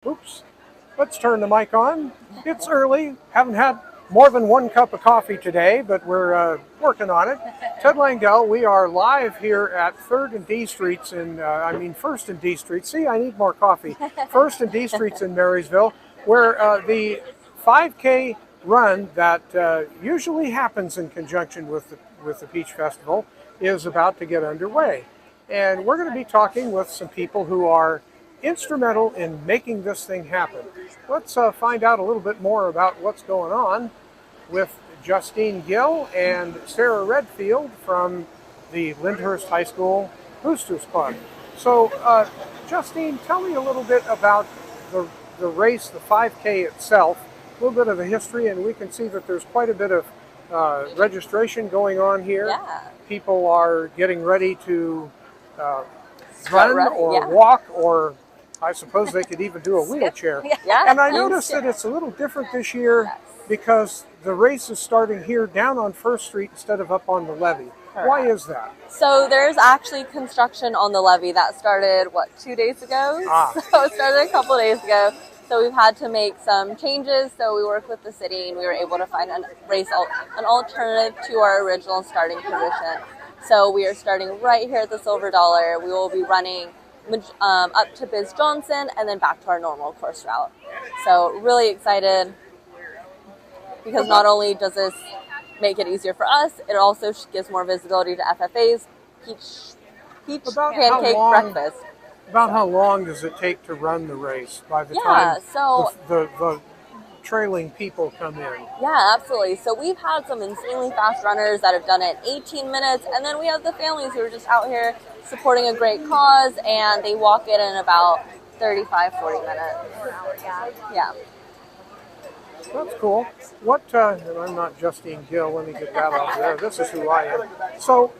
Oops. Let's turn the mic on. It's early. Haven't had more than one cup of coffee today, but we're working on it. Ted Langdell, we are live here at 3rd and D Streets in, 1st and D Street. See, I need more coffee. 1st and D Streets in Marysville, where the 5K run that usually happens in conjunction with the Peach Festival is about to get underway. And we're going to be talking with some people who are instrumental in making this thing happen. Let's find out a little bit more about what's going on with Justine Gill and Sarah Redfield from the Lindhurst High School Boosters Club. So, Justine, tell me a little bit about the race, the 5K itself, a little bit of the history, and we can see that there's quite a bit of registration going on here. Yeah. People are getting ready to run or walk, or I suppose they could even do a wheelchair. Yeah. And I noticed that it's a little different this year because the race is starting here down on 1st Street instead of up on the levee. Correct. Why is that? So there's actually construction on the levee that started, 2 days ago? So it started a couple days ago. So we've had to make some changes. So we worked with the city and we were able to find an alternative to our original starting position. So we are starting right here at the Silver Dollar. We will be running up to Biz Johnson and then back to our normal course route. So really excited because not only does this make it easier for us, it also gives more visibility to FFA's Peach Pancake Breakfast. About how long does it take to run the race by the time the trailing people come in? Yeah, absolutely. So we've had some insanely fast runners that have done it in 18 minutes, and then we have the families who are just out here supporting a great cause, and they walk it in about 35, 40 minutes. Yeah. That's cool. And I'm not Justine Gill, let me get that out there. This is who I am. So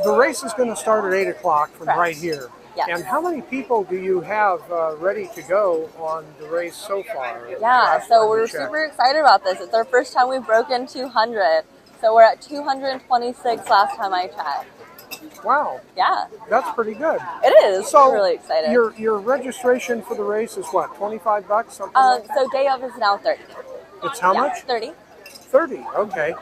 the race is going to start at 8 o'clock from right here. Yes. And how many people do you have ready to go on the race so far? Yeah, so we're super excited about this. It's our first time we've broken 200. So we're at 226 last time I checked. Wow. Yeah. That's pretty good. It is. So I'm really excited. Your registration for the race is what, $25? Something like that? So day of is now 30. It's how much? 30. 30, okay.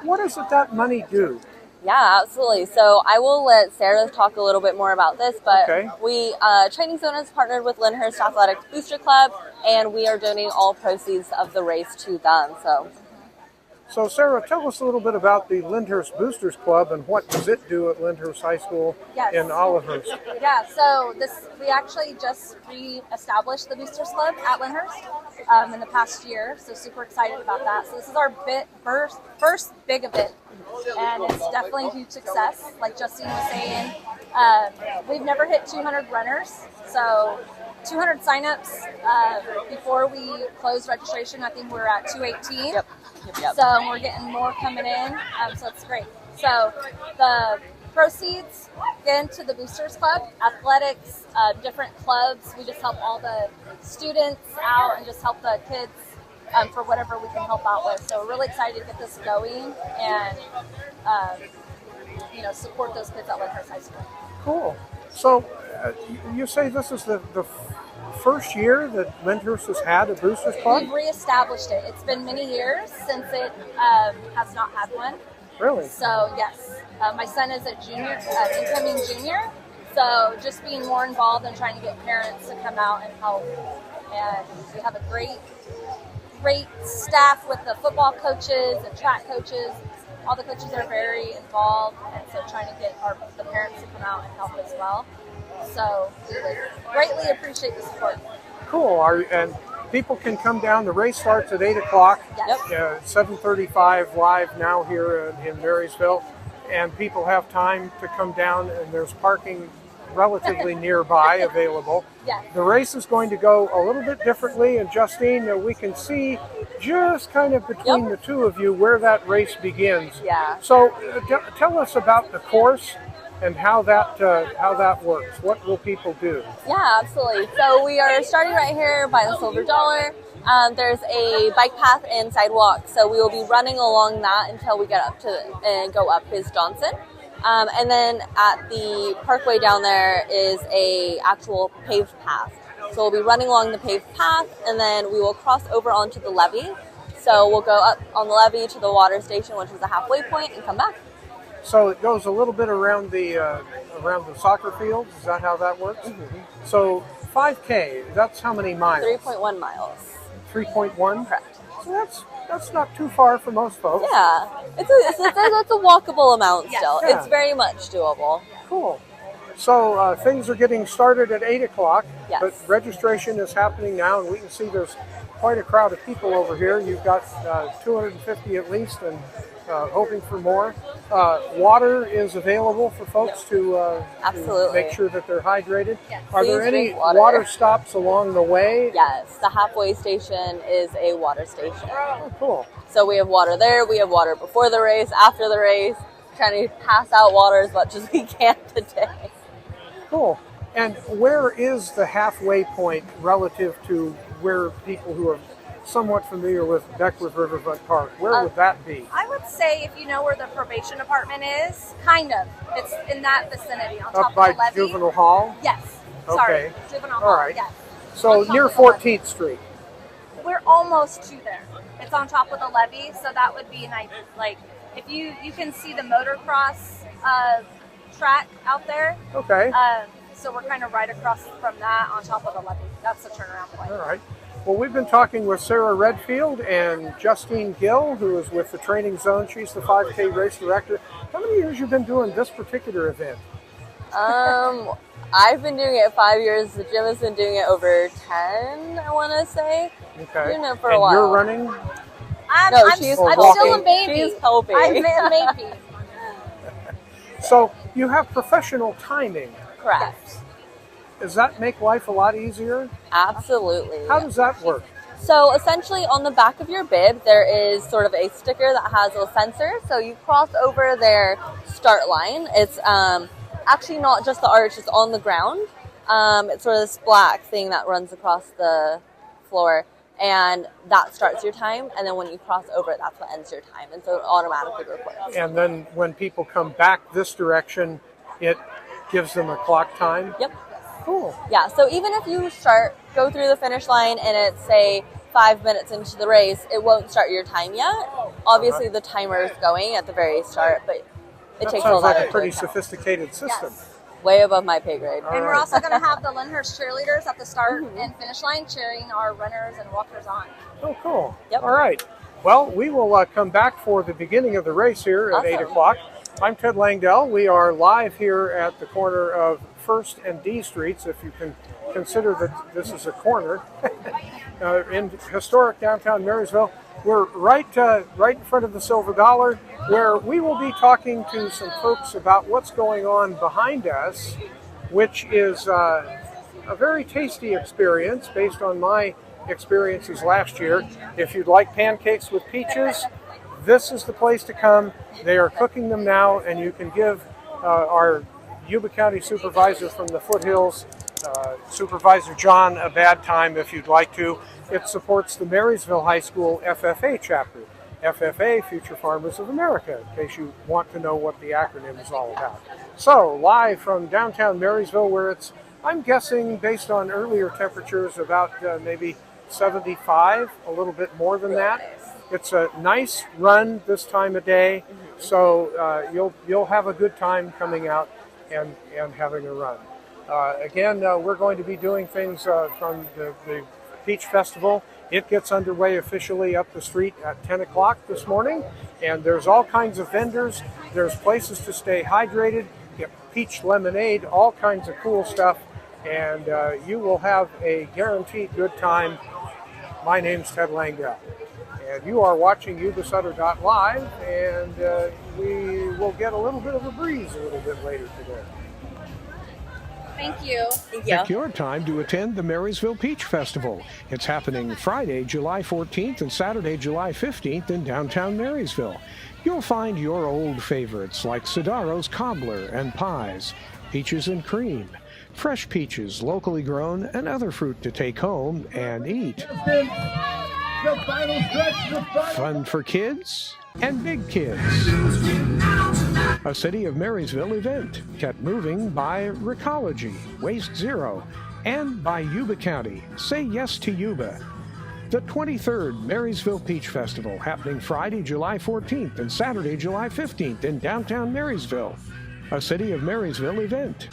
What does that money do? Yeah, absolutely. So I will let Sarah talk a little bit more about this, but we, Training Zone has partnered with Lindhurst Athletics Booster Club, and we are donating all proceeds of the race to them. So Sarah, tell us a little bit about the Lindhurst Boosters Club and what does it do at Lindhurst High School in Olivehurst? Yeah, so we actually just re-established the Boosters Club at Lindhurst in the past year, so super excited about that. So this is our first big event, and it's definitely a huge success. Like Justine was saying, we've never hit 200 runners, so 200 signups. Before we closed registration, I think we're at 218. Yep. So we're getting more coming in, so it's great. So the proceeds get into the Boosters Club, athletics, different clubs. We just help all the students out and just help the kids for whatever we can help out with. So we're really excited to get this going and support those kids at Lindhurst High School. Cool. So you say this is the first year that Lindhurst has had a Boosters Club? We've reestablished it. It's been many years since it has not had one. Really? So yes, my son is a incoming junior. So just being more involved and trying to get parents to come out and help. And we have a great staff with the football coaches and track coaches. All the coaches are very involved, and so trying to get the parents to come out and help as well. So we would greatly appreciate the support. Cool. And people can come down. The race starts at 8 o'clock. Yes. 7:35 live now here in Marysville. And people have time to come down, and there's parking relatively nearby available. Yes. The race is going to go a little bit differently, and Justine, we can see just kind of between the two of you where that race begins. Yeah. So tell us about the course and how that works. What will people do? Yeah, absolutely. So we are starting right here by the Silver Dollar. There's a bike path and sidewalk, so we will be running along that until we get up to and go up Biz Johnson. And then at the parkway down there is a actual paved path. So we'll be running along the paved path, and then we will cross over onto the levee. So we'll go up on the levee to the water station, which is the halfway point, and come back. So it goes a little bit around the soccer fields. Is that how that works? So 5K, that's how many miles? 3.1 miles. 3.1? Correct. So that's not too far for most folks. Yeah, it's a walkable amount still. Yeah. It's very much doable. Cool. So things are getting started at 8 o'clock, Yes. but registration is happening now, and we can see there's quite a crowd of people over here. You've got 250 at least, and hoping for more. Water is available for folks to Absolutely. make sure that they're hydrated. Yes. Are there Please any drink water. water stops along the way? Yes, the halfway station is a water station. Oh, cool. So we have water there. We have water before the race, after the race. Trying to pass out water as much as we can today. Cool. And where is the halfway point relative to where people who are somewhat familiar with Beckwith Riverfront Park, where would that be? I would say if you know where the probation department is, kind of. It's in that vicinity on top Up by of the levee. Juvenile Hall? Yes. Okay. Sorry. Juvenile Hall. All right. Yes. So On top near of the levee. 14th Street. We're almost to there. It's on top of the levee, so that would be nice. Like if you can see the motocross track out there. Okay. So we're kind of right across from that on top of the levee. That's the turnaround point. All right. Well, we've been talking with Sarah Redfield and Justine Gill, who is with the Training Zone. She's the 5K race director. How many years have you been doing this particular event? I've been doing it 5 years. The gym has been doing it over 10, I want to say. Okay. Doing it for and a while. you're running? No, I'm she's still a helping. baby. She's helping. I'm a baby. So you have professional timing. Correct. Does that make life a lot easier? Absolutely. How does that work? So essentially on the back of your bib, there is sort of a sticker that has a sensor. So you cross over their start line. It's actually not just the arch, it's on the ground. It's sort of this black thing that runs across the floor. And that starts your time. And then when you cross over it, that's what ends your time. And so it automatically records. And then when people come back this direction, it gives them a clock time? Yep. Cool. Yeah, so even if you go through the finish line and it's, say, 5 minutes into the race, it won't start your time yet. Obviously, the timer is going at the very start, but it That takes all sounds that like a into pretty account. sophisticated system. Yes. Way above my pay grade. All And we're right. also going to have the Lindhurst cheerleaders at the start and finish line cheering our runners and walkers on. Oh, cool. Yep. All right. Well, we will come back for the beginning of the race here at 8 Awesome. o'clock. I'm Ted Langdell. We are live here at the corner of 1st and D Streets, if you can consider that this is a corner, in historic downtown Marysville. We're right in front of the Silver Dollar, where we will be talking to some folks about what's going on behind us, which is a very tasty experience based on my experiences last year. If you'd like pancakes with peaches, this is the place to come. They are cooking them now, and you can give our Yuba County Supervisor from the foothills, Supervisor John, a bad time if you'd like to. It supports the Marysville High School FFA chapter. FFA, Future Farmers of America, in case you want to know what the acronym is all about. So, live from downtown Marysville, where it's, I'm guessing, based on earlier temperatures, about maybe 75, a little bit more than that. It's a nice run this time of day, so you'll have a good time coming out and having a run. Again, we're going to be doing things from the Peach Festival. It gets underway officially up the street at 10 o'clock this morning, and there's all kinds of vendors. There's places to stay hydrated, get peach lemonade, all kinds of cool stuff, and you will have a guaranteed good time. My name's Ted Langdell, and you are watching Yuba-Sutter.live, and we will get a little bit of a breeze a little bit later today. Thank you. Thank you. Take your time to attend the Marysville Peach Festival. It's happening Friday, July 14th and Saturday, July 15th in downtown Marysville. You'll find your old favorites like Sedaro's Cobbler and pies, peaches and cream, fresh peaches locally grown, and other fruit to take home and eat. Fun for kids and big kids. A City of Marysville event kept moving by Recology, Waste Zero, And by Yuba County. Say yes to Yuba. The 23rd Marysville Peach Festival, happening Friday, July 14th and Saturday, July 15th in downtown Marysville, a City of Marysville event.